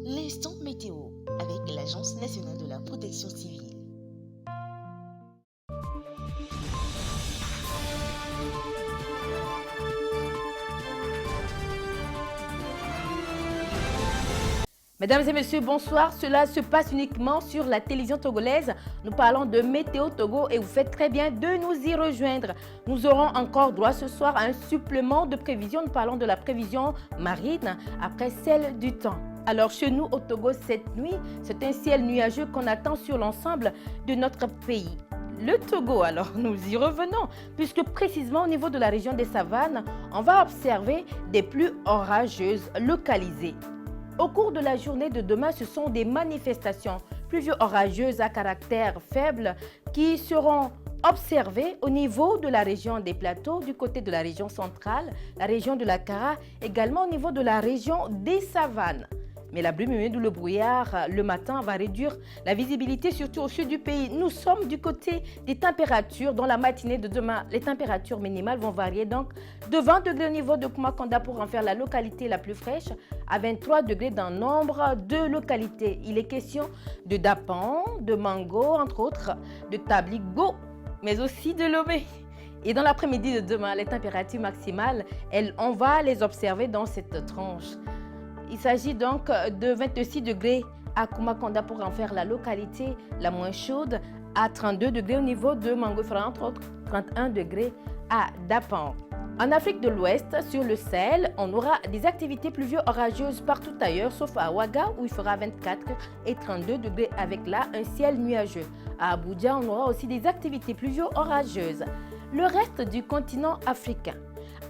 L'instant météo avec l'Agence nationale de la protection civile. Mesdames et messieurs, bonsoir. Cela se passe uniquement sur la télévision togolaise. Nous parlons de Météo Togo et vous faites très bien de nous y rejoindre. Nous aurons encore droit ce soir à un supplément de prévision. Nous parlons de la prévision marine après celle du temps. Alors chez nous au Togo cette nuit, c'est un ciel nuageux qu'on attend sur l'ensemble de notre pays. Le Togo, alors nous y revenons, puisque précisément au niveau de la région des savanes, on va observer des pluies orageuses localisées. Au cours de la journée de demain, ce sont des manifestations pluvio-orageuses à caractère faible qui seront observées au niveau de la région des plateaux, du côté de la région centrale, la région de la Kara, également au niveau de la région des savanes. Mais la brume humide ou le brouillard le matin va réduire la visibilité, surtout au sud du pays. Nous sommes du côté des températures. Dans la matinée de demain, les températures minimales vont varier donc de 20 degrés au niveau de Kumakonda pour en faire la localité la plus fraîche, à 23 degrés dans nombre de localités. Il est question de Dapan, de Mango, entre autres, de Tabligo, mais aussi de Lomé. Et dans l'après-midi de demain, les températures maximales, on va les observer dans cette tranche. Il s'agit donc de 26 degrés à Kumakonda pour en faire la localité la moins chaude, à 32 degrés au niveau de Mango, entre autres 31 degrés à Dapan. En Afrique de l'Ouest, sur le Sahel, on aura des activités pluvio-orageuses partout ailleurs, sauf à Ouaga où il fera 24 et 32 degrés avec là un ciel nuageux. À Abuja, on aura aussi des activités pluvio-orageuses. Le reste du continent africain,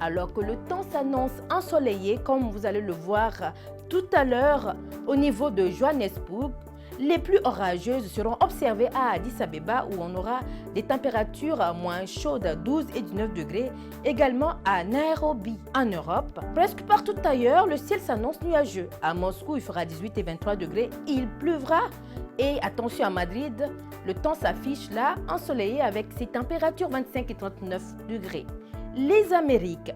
alors que le temps s'annonce ensoleillé, comme vous allez le voir tout à l'heure au niveau de Johannesburg, les pluies orageuses seront observées à Addis Abeba où on aura des températures moins chaudes, 12 et 19 degrés, également à Nairobi. En Europe, presque partout ailleurs, le ciel s'annonce nuageux. À Moscou, il fera 18 et 23 degrés, il pleuvra. Et attention à Madrid, le temps s'affiche là ensoleillé avec ses températures 25 et 39 degrés. Les Amériques,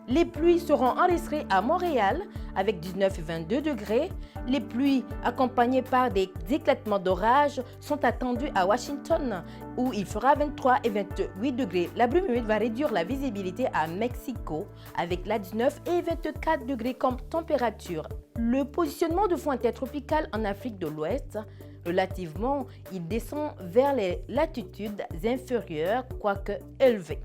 les pluies seront enregistrées à Montréal avec 19 et 22 degrés. Les pluies accompagnées par des éclatements d'orage sont attendues à Washington où il fera 23 et 28 degrés. La brume humide va réduire la visibilité à Mexico avec la 19 et 24 degrés comme température. Le positionnement de front intertropical en Afrique de l'Ouest, relativement, il descend vers les latitudes inférieures, quoique élevées.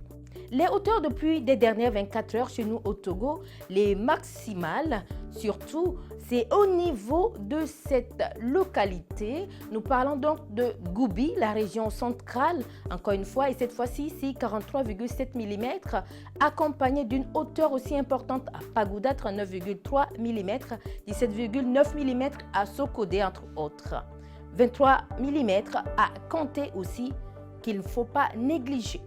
Les hauteurs de pluie des dernières 24 heures chez nous au Togo, les maximales, surtout, c'est au niveau de cette localité. Nous parlons donc de Goubi, la région centrale, encore une fois, et cette fois-ci, c'est 43,7 mm, accompagné d'une hauteur aussi importante à Pagoуда, 39,3 mm, 17,9 mm à Sokodé, entre autres. 23 mm à compter aussi qu'il ne faut pas négliger.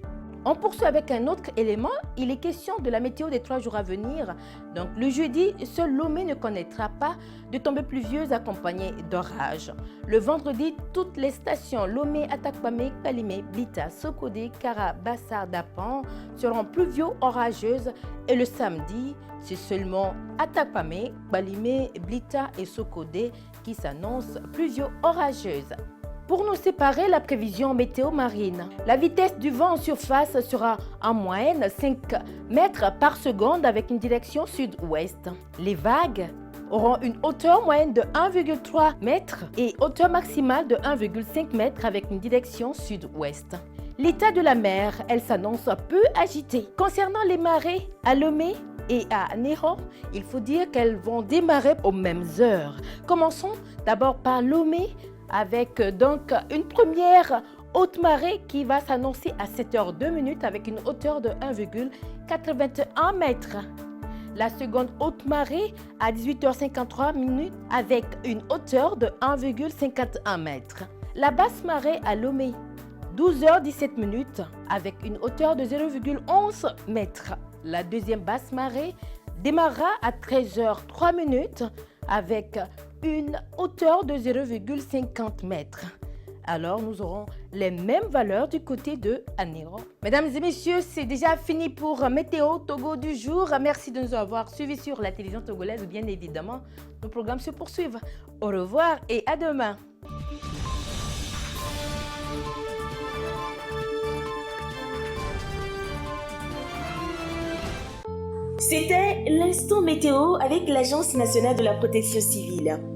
On poursuit avec un autre élément, il est question de la météo des 3 jours à venir. Donc le jeudi, seul Lomé ne connaîtra pas de tombées pluvieuses accompagnées d'orages. Le vendredi, toutes les stations Lomé, Atakpamé, Kalimé, Blita, Sokodé, Kara, Bassar, Dapan seront pluvio-orageuses. Et le samedi, c'est seulement Atakpamé, Kalimé, Blita et Sokodé qui s'annoncent pluvio-orageuses. Pour nous séparer, la prévision météo marine. La vitesse du vent en surface sera en moyenne 5 mètres par seconde avec une direction sud-ouest. Les vagues auront une hauteur moyenne de 1,3 mètres et hauteur maximale de 1,5 mètres avec une direction sud-ouest. L'état de la mer, elle s'annonce peu agitée. Concernant les marées à Lomé et à Néro, il faut dire qu'elles vont démarrer aux mêmes heures. Commençons d'abord par Lomé, avec donc une première haute marée qui va s'annoncer à 7h02 avec une hauteur de 1,81 mètres. La seconde haute marée à 18h53 avec une hauteur de 1,51 mètre. La basse marée à Lomé, 12h17 avec une hauteur de 0,11 mètres. La deuxième basse marée démarrera à 13h03 avec une hauteur de 0,50 mètres. alors nous aurons les mêmes valeurs du côté de Anéron. Mesdames et messieurs, c'est déjà fini pour Météo Togo du jour. Merci de nous avoir suivis sur la télévision togolaise. Bien évidemment, nos programmes se poursuivent. Au revoir et à demain. C'était l'instant météo avec l'Agence nationale de la protection civile.